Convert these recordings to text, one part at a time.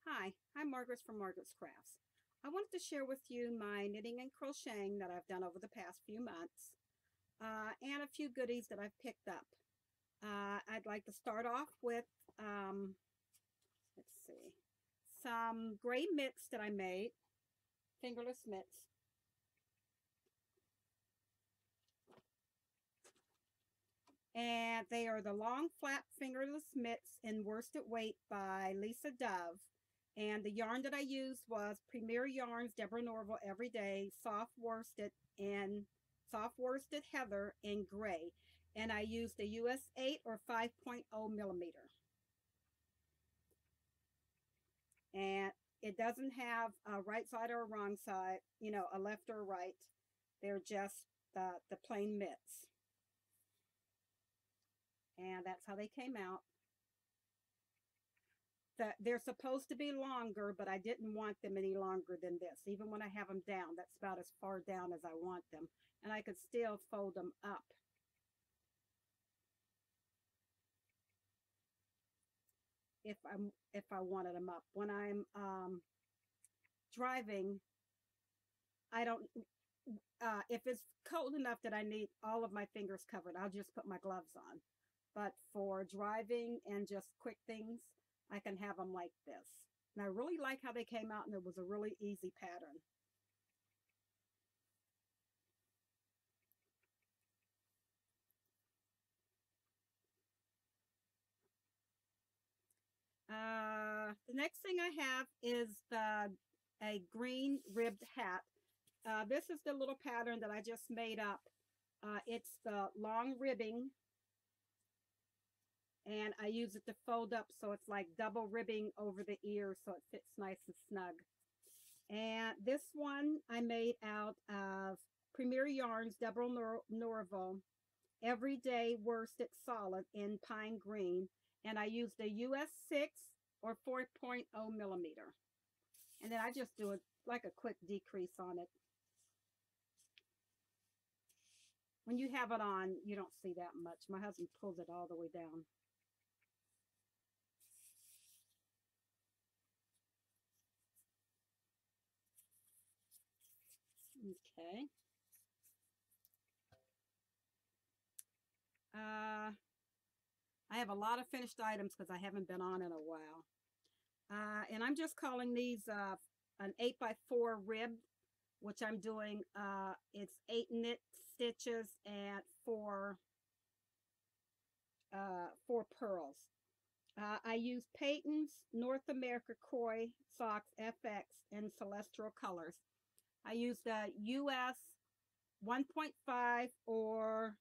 Hi, I'm Margaret from Margaret's Crafts. I wanted to share with you my knitting and crocheting that I've done over the past few months and a few goodies that I've picked up. I'd like to start off with, let's see, some gray mitts that I made, fingerless mitts. And they are the long flap fingerless mitts in worsted weight by Lisa Dove. And the yarn that I used was Premier Yarns Deborah Norville Everyday soft worsted heather in gray. And I used a US 8 or 5.0 millimeter. And it doesn't have a right side or a wrong side, a left or a right. They're just the plain mitts. And that's how they came out. They're supposed to be longer, but I didn't want them any longer than this. Even when I have them down, that's about as far down as I want them. And I could still fold them up. If I wanted them up. When I'm driving, I don't if it's cold enough that I need all of my fingers covered, I'll just put my gloves on. But for driving and just quick things, I can have them like this. And I really like how they came out, and it was a really easy pattern. The next thing I have is a green ribbed hat. This is the little pattern that I just made up. It's the long ribbing, and I use it to fold up so it's like double ribbing over the ears so it fits nice and snug. And this one I made out of Premier Yarns Deborah Norville Everyday Worsted Solid in Pine Green, and I used a US 6 or 4.0 millimeter. And then I just do like a quick decrease on it. When you have it on, you don't see that much. My husband pulls it all the way down. Okay. I have a lot of finished items because I haven't been on in a while. And I'm just calling these an 8x4 rib, which I'm doing. It's 8 knit stitches and 4 pearls. I use Peyton's North America Croy Socks FX in Celestial colors. I used the US 1.5 or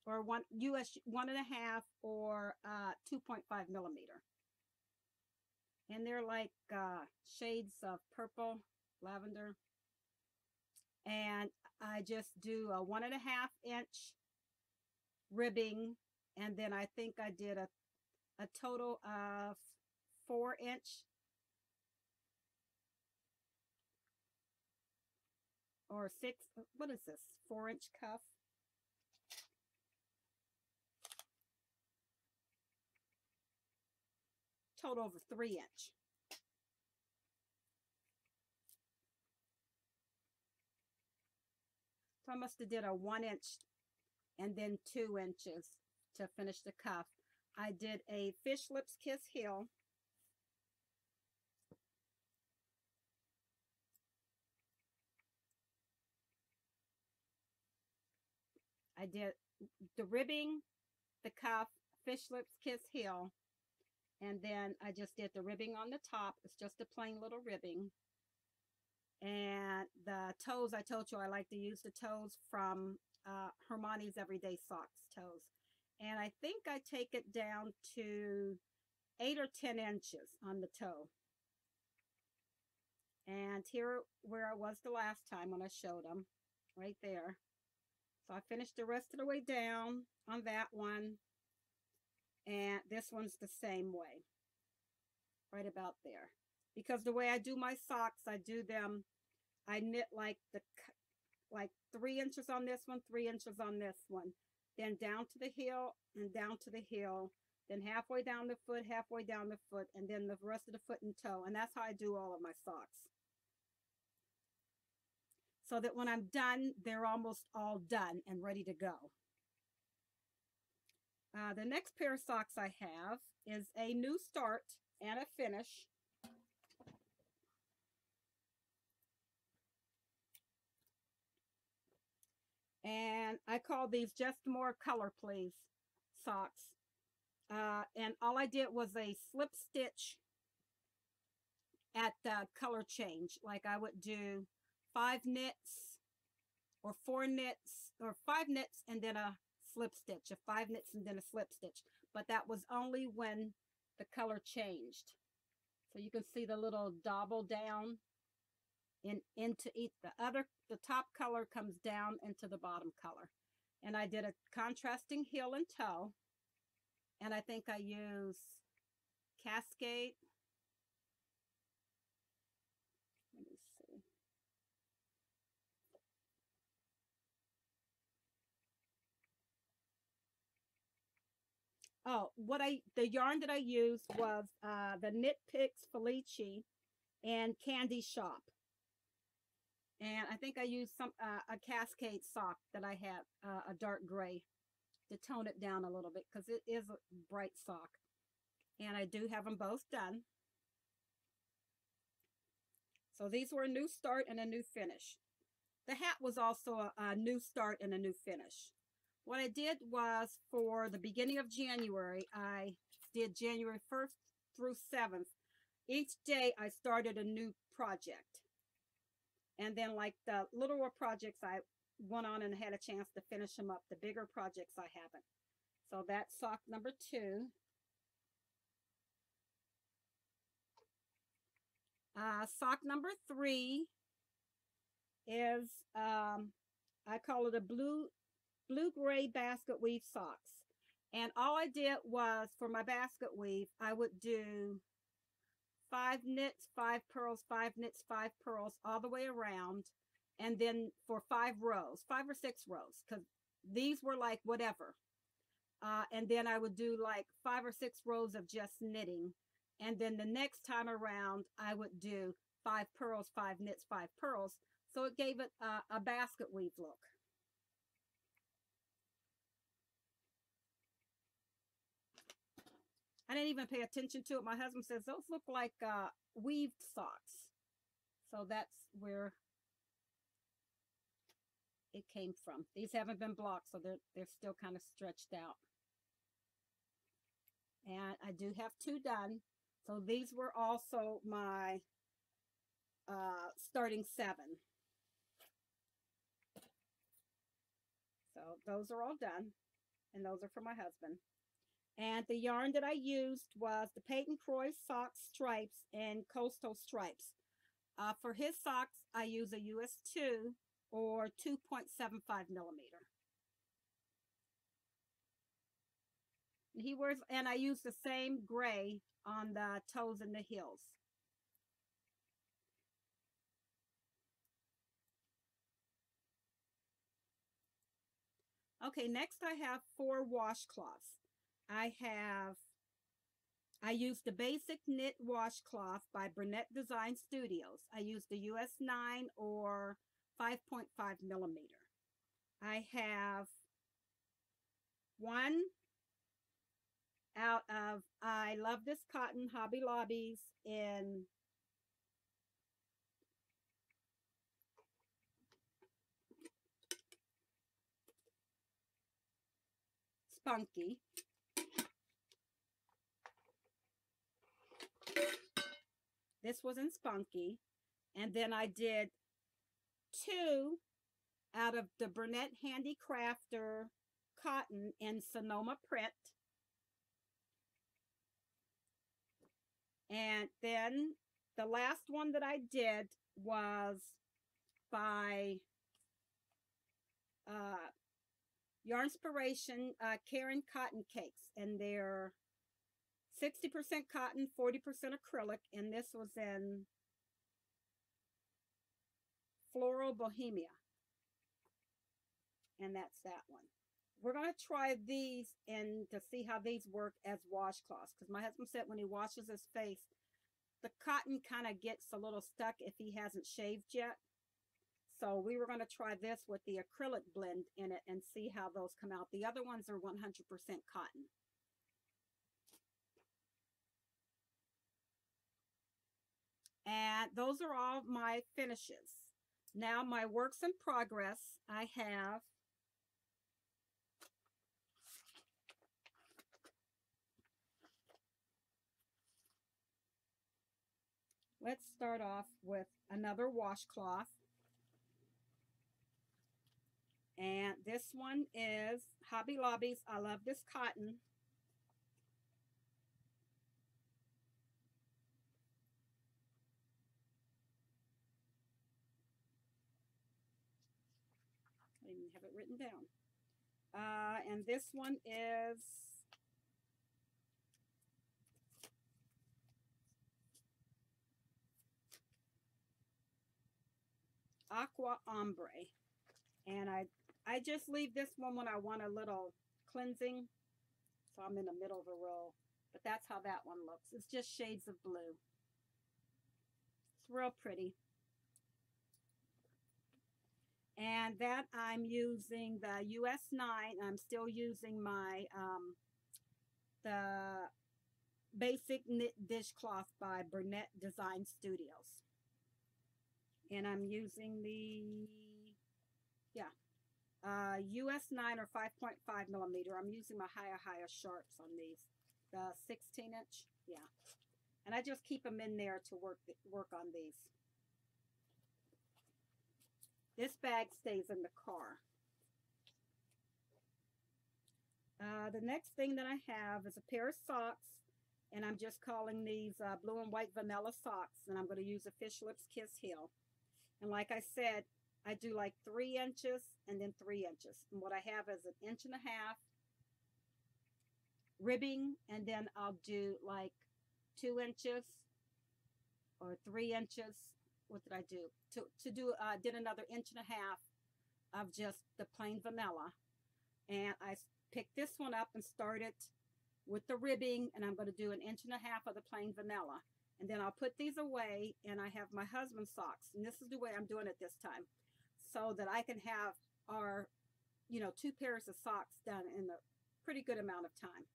one US 1.5 or 2.5 millimeter. And they're like shades of purple, lavender. And I just do a 1.5 inch ribbing, and then I think I did a total of 4-inch or 6, what is this, 4-inch cuff. Total of a 3-inch. So I must have did a 1-inch and then 2 inches to finish the cuff. I did a Fish Lips Kiss heel. I did the ribbing, the cuff, Fish Lips Kiss heel, and then I just did the ribbing on the top. It's just a plain little ribbing. And the toes, I told you I like to use the toes from Hermione's Everyday Socks toes. And I think I take it down to 8 or 10 inches on the toe. And here where I was the last time when I showed them, right there. So I finished the rest of the way down on that one. And this one's the same way, right about there. Because the way I do my socks, I do them, I knit like 3 inches on this one, 3 inches on this one, then down to the heel and down to the heel, then halfway down the foot, halfway down the foot, and then the rest of the foot and toe. And that's how I do all of my socks. So that when I'm done, they're almost all done and ready to go. The next pair of socks I have is a new start and a finish. And I call these Just More Color Please socks. And all I did was a slip stitch at the color change. Like I would do 5 knits or 4 knits or 5 knits and then a slip stitch, a 5 knits and then a slip stitch. But that was only when the color changed. So you can see the little double down into each. The top color comes down into the bottom color. And I did a contrasting heel and toe. And I think I use Cascade. Let me see. Oh, the yarn that I used was the Knit Picks Felici and Candy Shop. And I think I used a Cascade sock that I had, a dark gray, to tone it down a little bit because it is a bright sock. And I do have them both done. So these were a new start and a new finish. The hat was also a new start and a new finish. What I did was, for the beginning of January, I did January 1st through 7th. Each day I started a new project. And then like the littler projects, I went on and had a chance to finish them up. The bigger projects I haven't. So that's sock number 2. Sock number 3 is, I call it a blue-gray basket weave socks. And all I did was, for my basket weave, I would do 5 knits, 5 purls, 5 knits, 5 purls all the way around. And then for 5 rows, 5 or 6 rows, because these were like whatever. And then I would do like 5 or 6 rows of just knitting. And then the next time around, I would do 5 purls, 5 knits, 5 purls. So it gave it a basket weave look. I didn't even pay attention to it. My husband says, those look like weaved socks. So that's where it came from. These haven't been blocked, so they're still kind of stretched out. And I do have 2 done. So these were also my starting 7. So those are all done. And those are for my husband. And the yarn that I used was the Peyton Croy Sock Stripes and Coastal Stripes. For his socks, I use a US 2 or 2.75 millimeter. And I use the same gray on the toes and the heels. Okay, next I have 4 washcloths. I used the Basic Knit Washcloth by Burnett Design Studios. I used the US 9 or 5.5 millimeter. I have one out of I Love This Cotton, Hobby Lobby's, in Spunky. This was in Spunky. And then I did 2 out of the Burnett Handy Crafter Cotton in Sonoma Print. And then the last one that I did was by Yarnspiration Karen Cotton Cakes. And they're 60% cotton, 40% acrylic. And this was in Floral Bohemia. And that's that one. we're going to try these and to see how these work as washcloths, because my husband said when he washes his face, the cotton kind of gets a little stuck if he hasn't shaved yet. So we were going to try this with the acrylic blend in it and see how those come out. The other ones are 100% cotton. And those are all my finishes. Now my works in progress, I have let's start off with another washcloth. And this one is Hobby Lobby's. I love this cotton. I even have it written down. And this one is Aqua Ombre. And I just leave this one when I want a little cleansing. So I'm in the middle of a row. But that's how that one looks. It's just shades of blue. It's real pretty. And that I'm using the US 9. I'm still using my the Basic Knit Dishcloth by Burnett Design Studios. And I'm using the, yeah, US 9 or 5.5 millimeter. I'm using my higher sharps on these. The 16-inch, yeah. And I just keep them in there to work on these. This bag stays in the car. The next thing that I have is a pair of socks, and I'm just calling these blue and white vanilla socks, and I'm going to use a Fish Lips Kiss heel. And like I said, I do like 3 inches and then 3 inches. And what I have is 1.5 inches ribbing, and then I'll do like 2 inches or 3 inches. What did I do? Did another 1.5 inches of just the plain vanilla. And I picked this one up and started with the ribbing, and I'm going to do 1.5 inches of the plain vanilla. And then I'll put these away, and I have my husband's socks. And this is the way I'm doing it this time, so that I can have our, 2 pairs of socks done in a pretty good amount of time.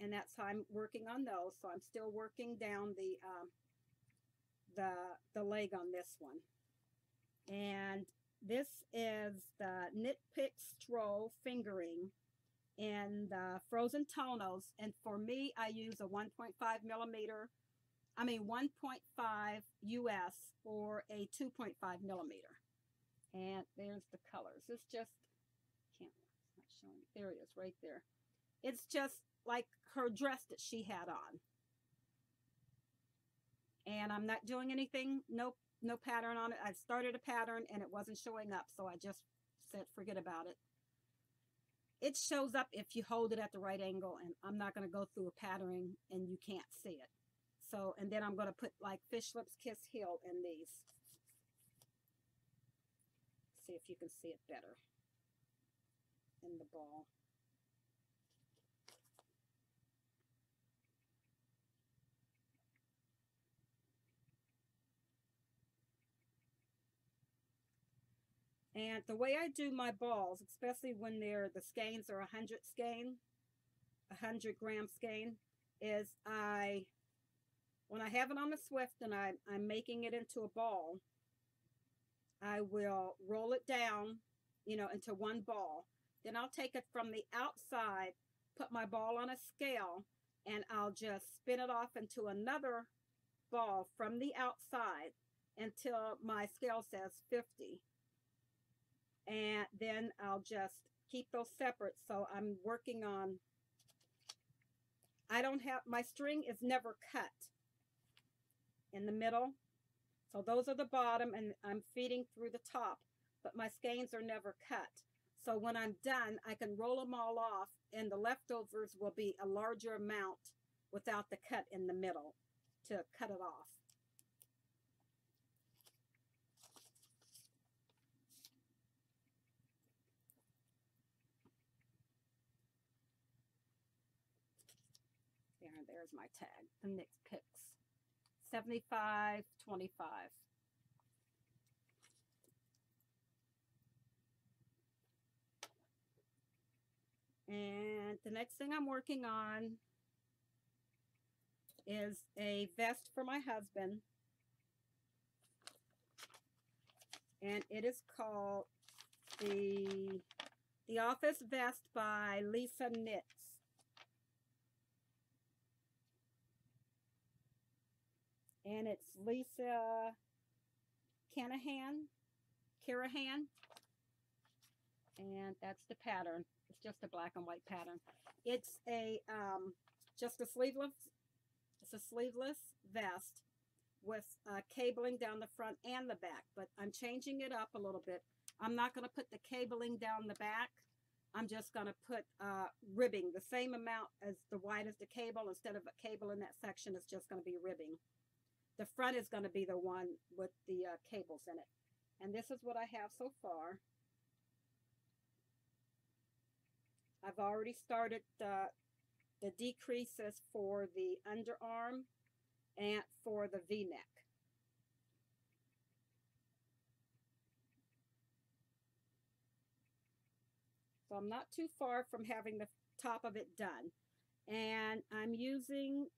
And that's how I'm working on those. So I'm still working down the leg on this one. And this is the Knit Pick Stroll fingering in the Frozen Tonos. And for me, I use a 1.5 US or a 2.5 millimeter. And there's the colors. It's just, it's not showing. There it is, right there. It's just like her dress that she had on. And I'm not doing anything, no pattern on it. I started a pattern and it wasn't showing up, so I just said forget about it. It shows up if you hold it at the right angle, and I'm not going to go through a patterning and you can't see it. So, and then I'm going to put like Fish Lips Kiss heel in these. See if you can see it better in the ball. And the way I do my balls, especially when the skeins are 100 skein, 100 gram skein, is when I have it on the Swift and I'm making it into a ball, I will roll it down, into one ball. Then I'll take it from the outside, put my ball on a scale, and I'll just spin it off into another ball from the outside until my scale says 50. And then I'll just keep those separate. So I'm working on, my string is never cut in the middle. So those are the bottom, and I'm feeding through the top, but my skeins are never cut. So when I'm done, I can roll them all off, and the leftovers will be a larger amount without the cut in the middle to cut it off. And there's my tag, the Knit Picks. 75.25. And the next thing I'm working on is a vest for my husband. And it is called the Office Vest by Lisa Knits. And it's Lisa Carahan. And that's the pattern. It's just a black and white pattern. It's a just a sleeveless. It's a sleeveless vest with cabling down the front and the back. But I'm changing it up a little bit. I'm not going to put the cabling down the back. I'm just going to put ribbing, the same amount as the wide as the cable. Instead of a cable in that section, it's just going to be ribbing. The front is going to be the one with the cables in it. And this is what I have so far. I've already started the decreases for the underarm and for the V-neck. So I'm not too far from having the top of it done. And I'm using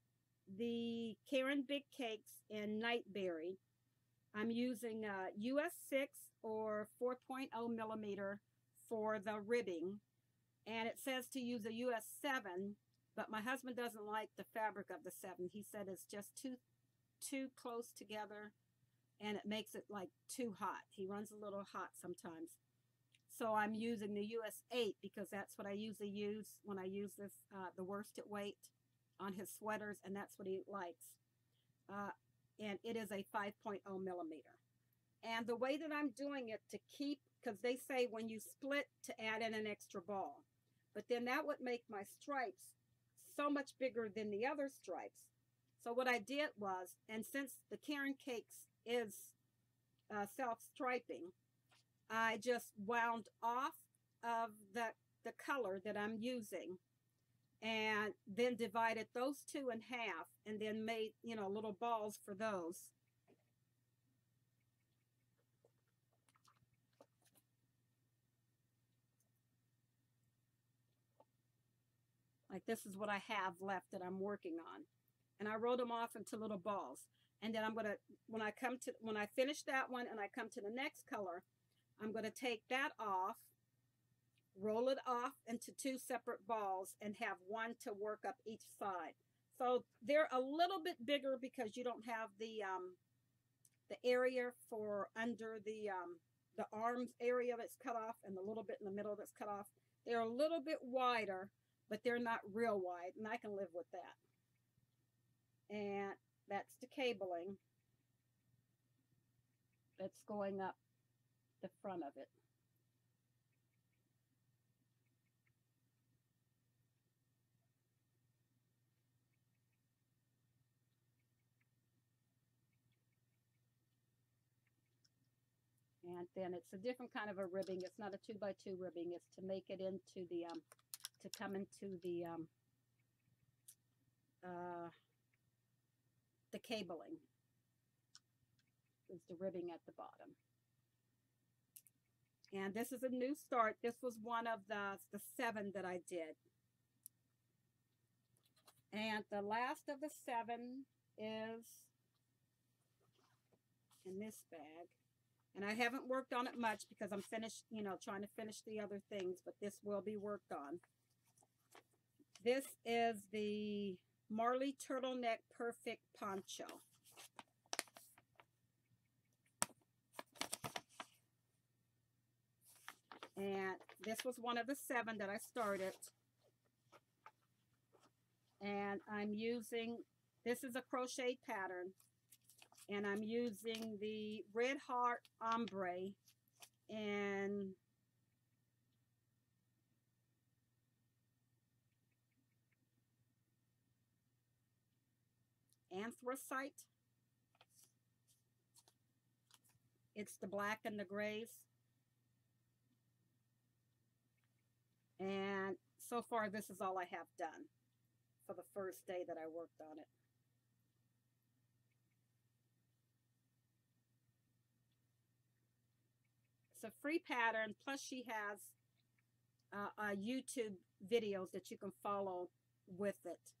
the Karen Big Cakes in Nightberry. I'm using US 6 or 4.0 millimeter for the ribbing. And it says to use a US 7, but my husband doesn't like the fabric of the 7. He said it's just too close together and it makes it like too hot. He runs a little hot sometimes. So I'm using the US 8 because that's what I usually use when I use this, the worsted weight on his sweaters, and that's what he likes. And it is a 5.0 millimeter. And the way that I'm doing it to keep, because they say when you split to add in an extra ball, but then that would make my stripes so much bigger than the other stripes. So what I did was, and since the Karen Cakes is self-striping, I just wound off of the color that I'm using and then divided those two in half and then made, you know, little balls for those. Like this is what I have left that I'm working on. And I rolled them off into little balls. And then I'm going to, when I finish that one and I come to the next color, I'm going to take that off, roll it off into two separate balls and have one to work up each side. So they're a little bit bigger because you don't have the area for under the arms area that's cut off and the little bit in the middle that's cut off. They're a little bit wider, but they're not real wide, and I can live with that. And that's the cabling that's going up the front of it. And then it's a different kind of a ribbing. It's not a 2x2 ribbing. It's to make it into the, to come into the cabling. Is the ribbing at the bottom. And this is a new start. This was one of the 7 that I did. And the last of the 7 is in this bag. And I haven't worked on it much because I'm finished, you know, trying to finish the other things, but this will be worked on. This is the Marley Turtleneck Perfect Poncho. And this was one of the 7 that I started. And I'm using, this is a crochet pattern. And I'm using the Red Heart Ombre in Anthracite. It's the black and the grays. And so far, this is all I have done for the first day that I worked on it. It's a free pattern, plus she has YouTube videos that you can follow with it.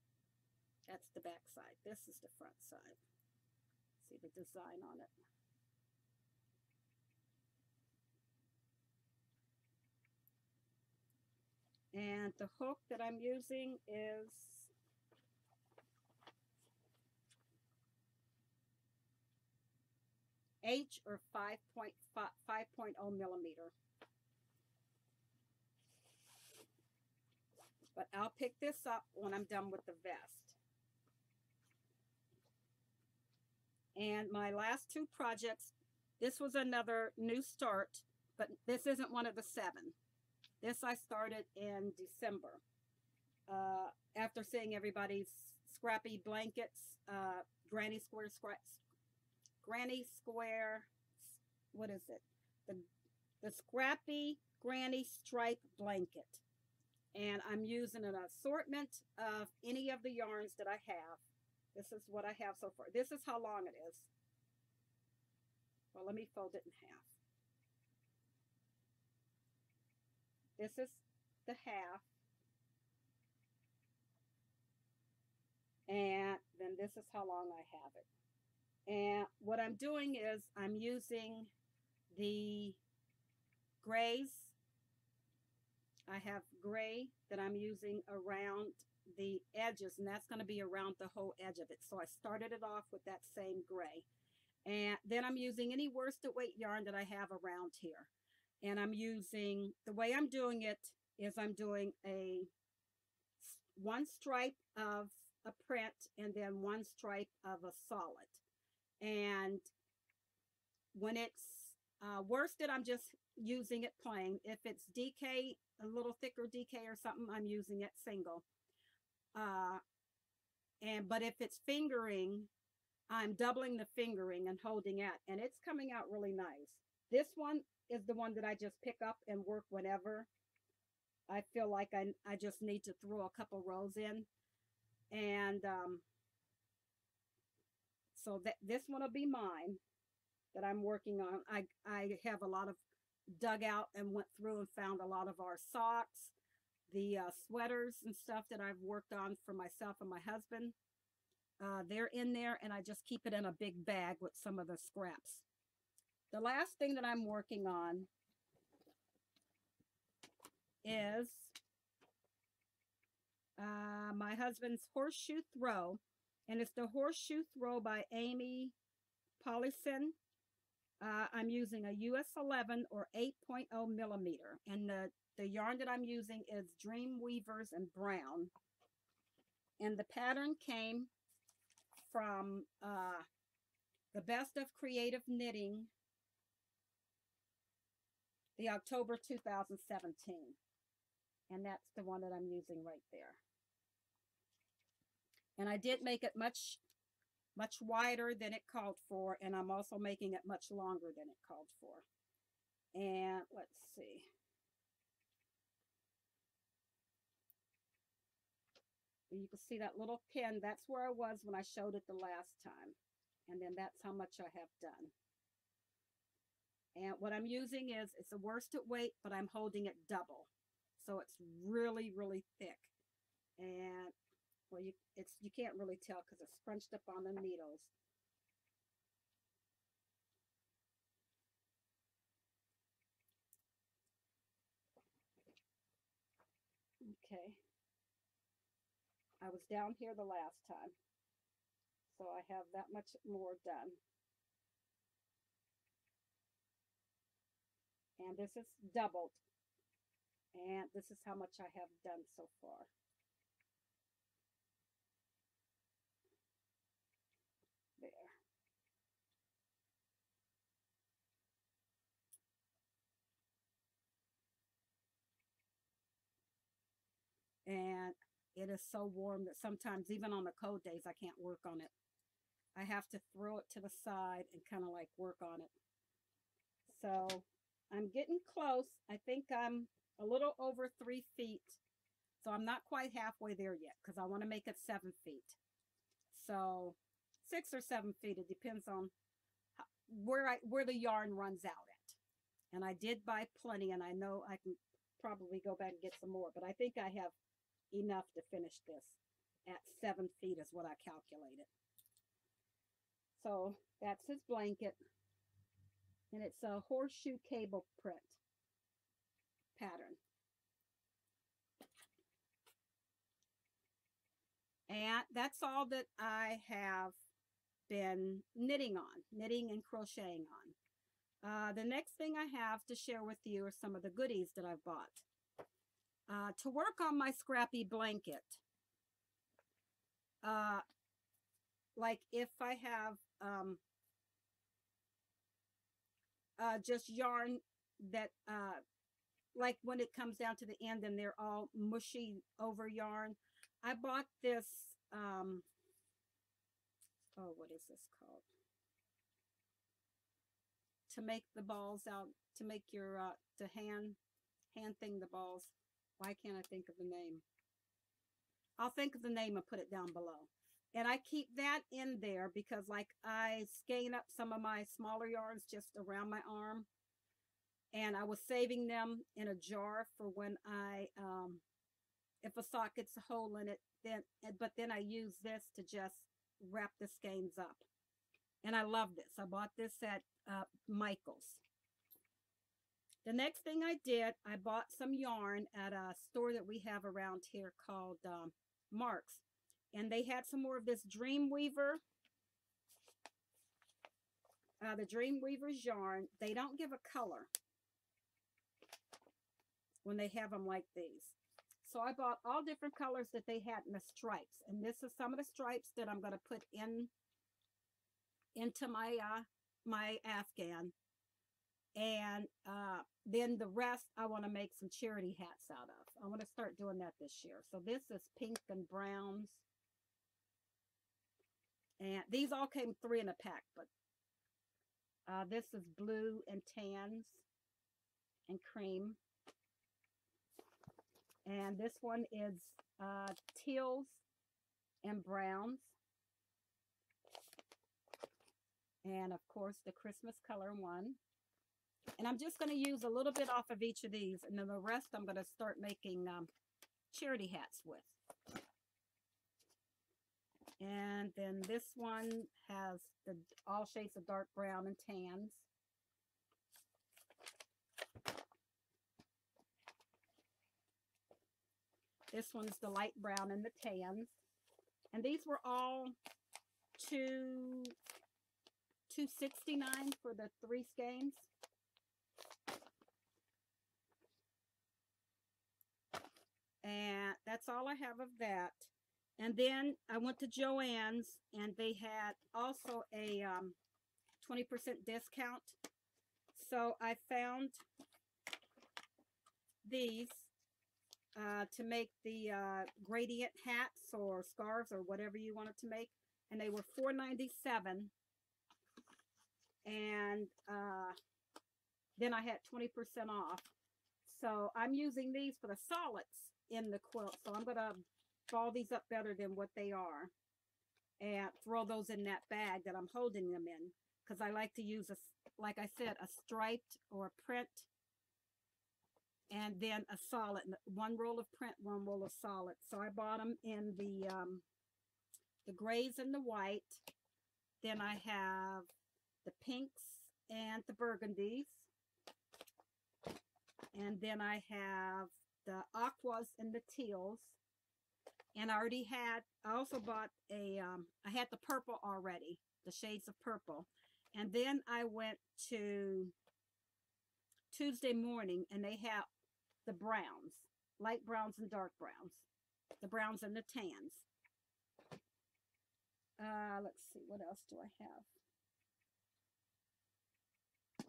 That's the back side. This is the front side. See the design on it. And the hook that I'm using is H or 5.0 millimeter. But I'll pick this up when I'm done with the vest. And my last two projects, this was another new start, but this isn't one of the 7. This I started in December. After seeing everybody's scrappy blankets, granny square, what is it? The scrappy granny stripe blanket. And I'm using an assortment of any of the yarns that I have. This is what I have so far. This is how long it is. Well, let me fold it in half. This is the half. And then this is how long I have it. And what I'm doing is I'm using the grays. I have gray that I'm using around the edges, and that's going to be around the whole edge of it. So I started it off with that same gray. And then I'm using any worsted weight yarn that I have around here. And I'm using, the way I'm doing it is I'm doing one stripe of a print and then one stripe of a solid. And when it's worsted, I'm just using it plain. If it's DK, a little thicker DK or something, I'm using it single. But if it's fingering, I'm doubling the fingering and holding it, and it's coming out really nice. This one is the one that I just pick up and work whenever I feel like I just need to throw a couple rows in. And so this one will be mine that I'm working on. I have a lot of dug out and went through and found a lot of our socks, the sweaters and stuff that I've worked on for myself and my husband. They're in there, and I just keep it in a big bag with some of the scraps. The last thing that I'm working on is my husband's horseshoe throw, and it's the horseshoe throw by Amy Paulison. I'm using a US 11 or 8.0 millimeter, and the yarn that I'm using is Dream Weavers and Brown, and the pattern came from the Best of Creative Knitting, the October 2017, and that's the one that I'm using right there. And I did make it much wider than it called for, and I'm also making it much longer than it called for. And let's see. You can see that little pin. That's where I was when I showed it the last time. And then that's how much I have done. And what I'm using is, it's a worsted weight, but I'm holding it double. So it's really, really thick. And well, you can't really tell because it's scrunched up on the needles. Okay. I was down here the last time, so I have that much more done. And this is doubled. And this is how much I have done so far. There. And it is so warm that sometimes even on the cold days I can't work on it. I have to throw it to the side and kind of like work on it. So I'm getting close. I think I'm a little over 3 feet. So I'm not quite halfway there yet because I want to make it 7 feet. So 6 or 7 feet, it depends on where the yarn runs out at. And I did buy plenty, and I know I can probably go back and get some more, but I think I have enough to finish this at 7 feet is what I calculated. So that's his blanket, and it's a horseshoe cable print pattern. And that's all that I have been knitting and crocheting on. The next thing I have to share with you are some of the goodies that I've bought. To work on my scrappy blanket, like if I have just yarn that, like when it comes down to the end and they're all mushy over yarn, I bought this, oh, what is this called? To make the balls out, to make your, to hand thing the balls. Why can't I think of the name? I'll think of the name and put it down below. And I keep that in there because like I skein up some of my smaller yarns just around my arm. And I was saving them in a jar for when I, if a sock gets a hole in it, but then I use this to just wrap the skeins up. And I love this. I bought this at Michael's. The next thing I did, I bought some yarn at a store that we have around here called Mark's. And they had some more of this Dreamweaver. The Dreamweaver's yarn, they don't give a color when they have them like these. So I bought all different colors that they had in the stripes. And this is some of the stripes that I'm going to put into my my Afghan. And then the rest I want to make some charity hats out of. I want to start doing that this year. So this is pink and browns. And these all came 3 in a pack, but this is blue and tans and cream. And this one is teals and browns. And of course the Christmas color one. And I'm just going to use a little bit off of each of these, and then the rest I'm going to start making charity hats with. And then this one has all shades of dark brown and tans. This one's the light brown and the tans. And these were all $2.69 for the 3 skeins. And that's all I have of that. And then I went to Joann's, and they had also a 20% discount. So I found these to make the gradient hats or scarves or whatever you wanted to make. And they were $4.97. And then I had 20% off. So I'm using these for the solids in the quilt. So I'm going to ball these up better than what they are and throw those in that bag that I'm holding them in, because I like to use, like I said, a striped or a print and then a solid, 1 roll of print, 1 roll of solid. So I bought them in the grays and the white. Then I have the pinks and the burgundies. And then I have the aquas and the teals. And I also bought I had the purple already, the shades of purple. And then I went to Tuesday Morning, and they have the browns, light browns and dark browns, the browns and the tans. Let's see, what else do I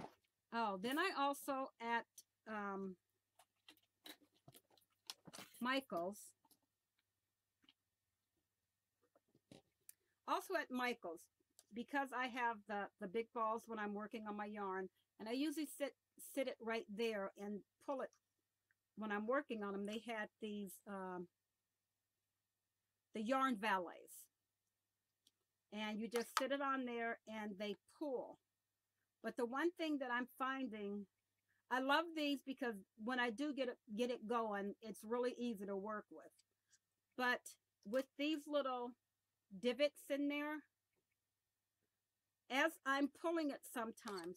have? Oh, then I also at Michael's. Also at Michael's, because I have the big balls when I'm working on my yarn, and I usually sit it right there and pull it when I'm working on them, they had these, the yarn valets. And you just sit it on there and they pull. But the one thing that I'm finding, I love these because when I do get it going, it's really easy to work with. But with these little divots in there, as I'm pulling it sometimes,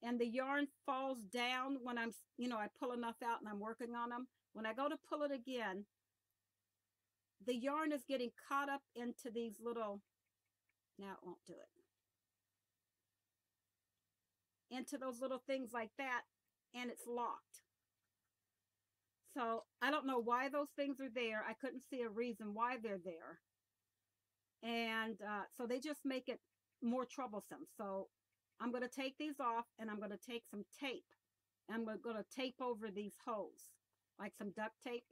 and the yarn falls down when I'm, I pull enough out and I'm working on them. When I go to pull it again, the yarn is getting caught up into these little, now it won't do it, into those little things like that, and it's locked. So I don't know why those things are there. I couldn't see a reason why they're there. And so they just make it more troublesome. So I'm going to take these off, and I'm going to take some tape. And I'm going to tape over these holes, like some duct tape,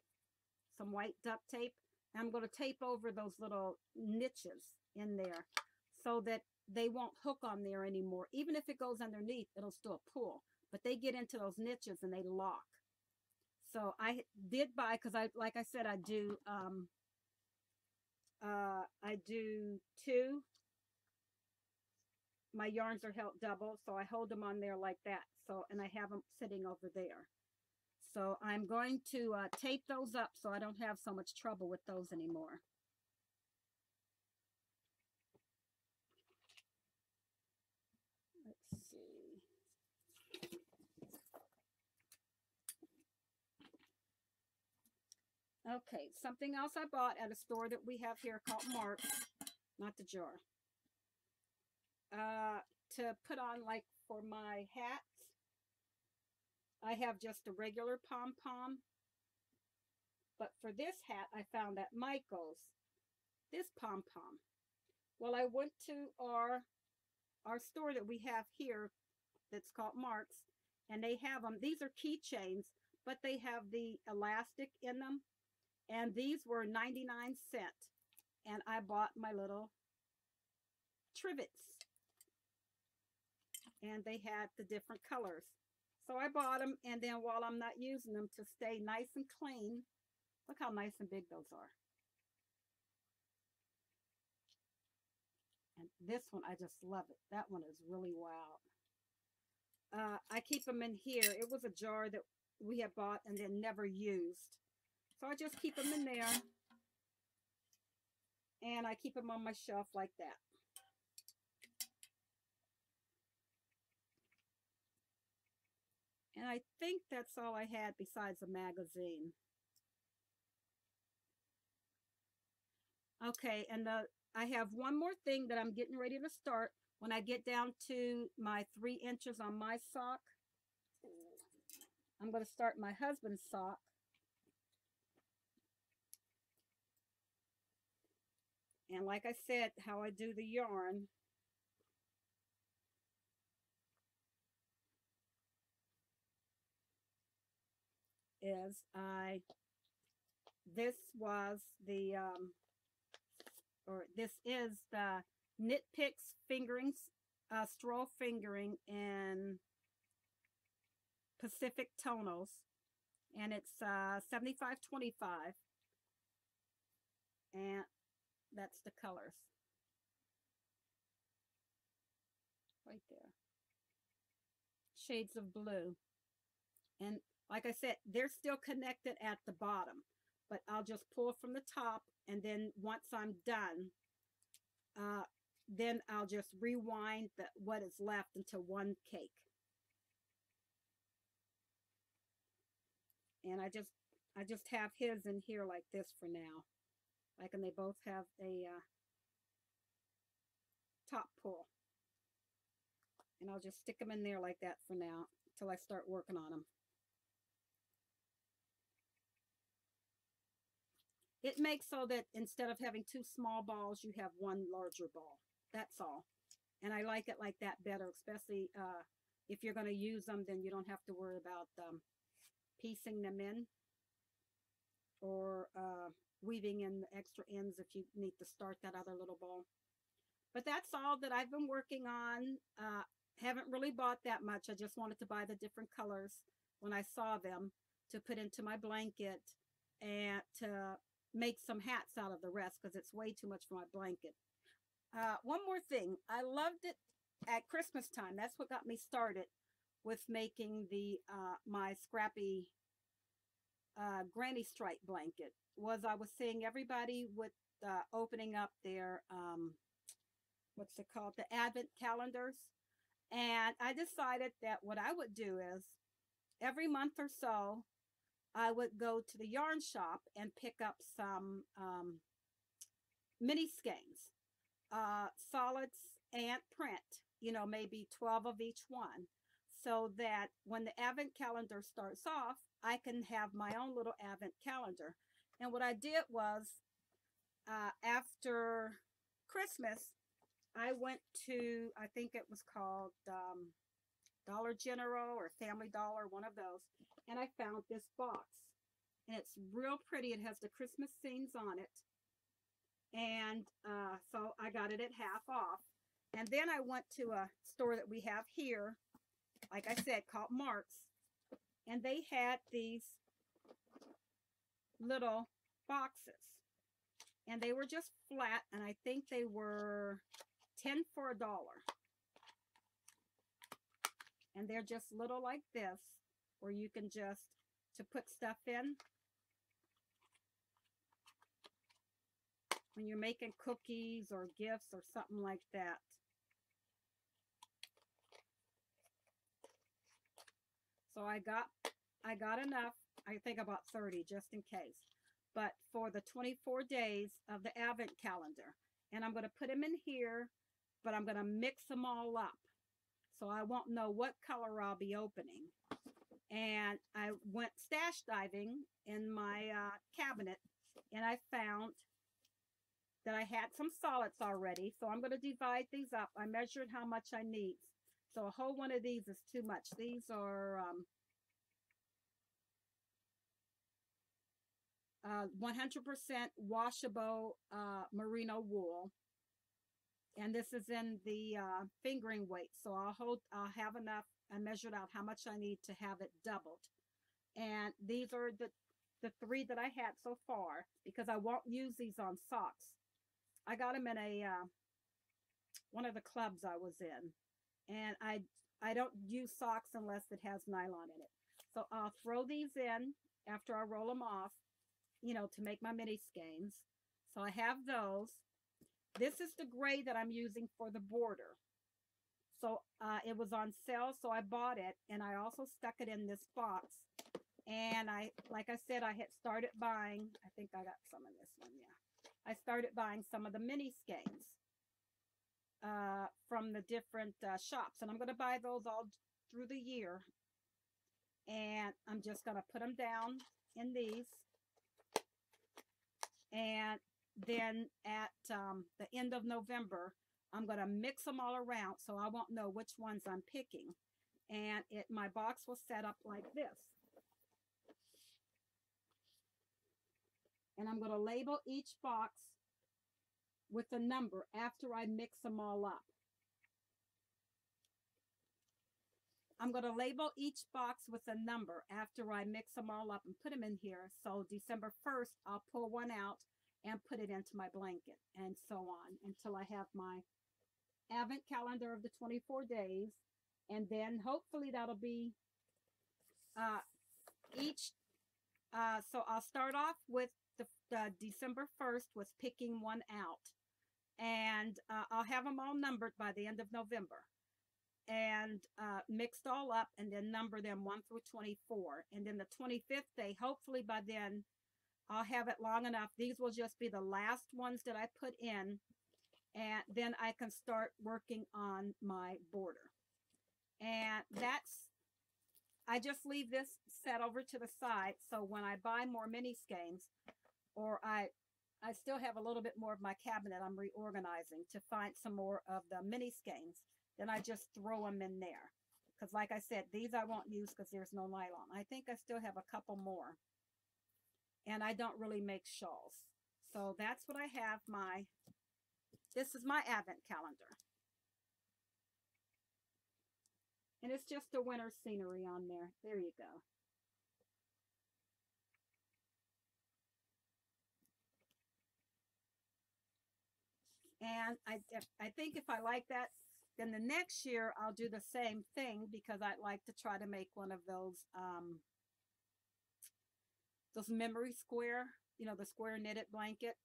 some white duct tape. And I'm going to tape over those little niches in there so that they won't hook on there anymore. Even if it goes underneath, it'll still pull. But they get into those niches and they lock. So I did buy, because like I said, I do two. My yarns are held double, so I hold them on there like that. So, and I have them sitting over there. So I'm going to tape those up so I don't have so much trouble with those anymore. Let's see. Okay, something else I bought at a store that we have here called Mark's, not the jar. To put on, like, for my hats, I have just a regular pom-pom. But for this hat, I found at Michael's this pom-pom. Well, I went to our store that we have here that's called Mark's, and they have them. These are keychains, but they have the elastic in them. And these were 99¢. And I bought my little trivets. And they had the different colors. So I bought them, and then while I'm not using them, to stay nice and clean, look how nice and big those are. And this one, I just love it. That one is really wild. I keep them in here. It was a jar that we had bought and then never used. So I just keep them in there. And I keep them on my shelf like that. And I think that's all I had besides a magazine. Okay, and I have one more thing that I'm getting ready to start. When I get down to my 3 inches on my sock, I'm going to start my husband's sock. And like I said, how I do the yarn, is this was the, this is the Knit Picks fingering, straw fingering in Pacific Tonals, and it's 75/25, and that's the colors right there, shades of blue. And like I said, they're still connected at the bottom, but I'll just pull from the top, and then once I'm done, then I'll just rewind what is left into one cake. And I just have his in here like this for now. Like, and they both have a top pull. And I'll just stick them in there like that for now until I start working on them. It makes so that instead of having 2 small balls, you have 1 larger ball. That's all. And I like it like that better, especially if you're going to use them, then you don't have to worry about piecing them in or weaving in the extra ends if you need to start that other little ball. But that's all that I've been working on. Haven't really bought that much. I just wanted to buy the different colors. when I saw them to put into my blanket and to make some hats out of the rest because it's way too much for my blanket. One more thing, I loved it at Christmas time. That's what got me started with making the my scrappy granny stripe blanket. Was I was seeing everybody with opening up their what's it called, the advent calendars, and I decided that what I would do is every month or so I would go to the yarn shop and pick up some mini skeins, solids and print, you know, maybe 12 of each one, so that when the advent calendar starts off, I can have my own little advent calendar. And what I did was, after Christmas, I went to, I think it was called Dollar General or Family Dollar, one of those, and I found this box. And it's real pretty. It has the Christmas scenes on it. And so I got it at half off. And then I went to a store that we have here, like I said, called Mark's. And they had these little boxes. And they were just flat. And I think they were 10 for $1. And they're just little like this, where you can just, to put stuff in. When you're making cookies or gifts or something like that. So I got enough. I think about 30 just in case. But for the 24 days of the Advent calendar. And I'm going to put them in here, but I'm going to mix them all up. So I won't know what color I'll be opening. And I went stash diving in my cabinet, and I found that I had some solids already. So I'm going to divide these up. I measured how much I need. So a whole one of these is too much. These are 100% washable merino wool. And this is in the fingering weight. So I'll have enough. I measured out how much I need to have it doubled. And these are the 3 that I had so far, because I won't use these on socks. I got them in a one of the clubs I was in, and I don't use socks unless it has nylon in it. So I'll throw these in after I roll them off, you know, to make my mini skeins. So I have those. This is the gray that I'm using for the border. So it was on sale, so I bought it, and I also stuck it in this box. And like I said, I had started buying, I think I got some in this one, yeah. I started buying some of the mini skeins from the different shops. And I'm going to buy those all through the year. And I'm just going to put them down in these. And then at the end of November, I'm going to mix them all around so I won't know which ones I'm picking. And my box will set up like this. And I'm going to label each box with a number after I mix them all up. I'm going to label each box with a number after I mix them all up and put them in here. So December 1st, I'll pull one out and put it into my blanket, and so on until I have my Advent calendar of the 24 days. And then hopefully that'll be so I'll start off with the December 1st with picking one out. And I'll have them all numbered by the end of November. And mixed all up, and then number them 1 through 24. And then the 25th day, hopefully by then, I'll have it long enough. These will just be the last ones that I put in. And then I can start working on my border. And I just leave this set over to the side. So when I buy more mini skeins, or I still have a little bit more of my cabinet I'm reorganizing to find some more of the mini skeins, then I just throw them in there. Because like I said, these I won't use because there's no nylon. I think I still have a couple more. And I don't really make shawls. So that's what I have this is my Advent calendar. And it's just a winter scenery on there. There you go. And I think if I like that, then the next year I'll do the same thing because I'd like to try to make one of those memory square, the square knitted blanket,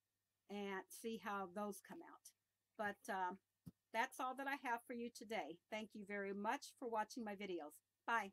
and see how those come out. But that's all that I have for you today. Thank you very much for watching my videos. Bye.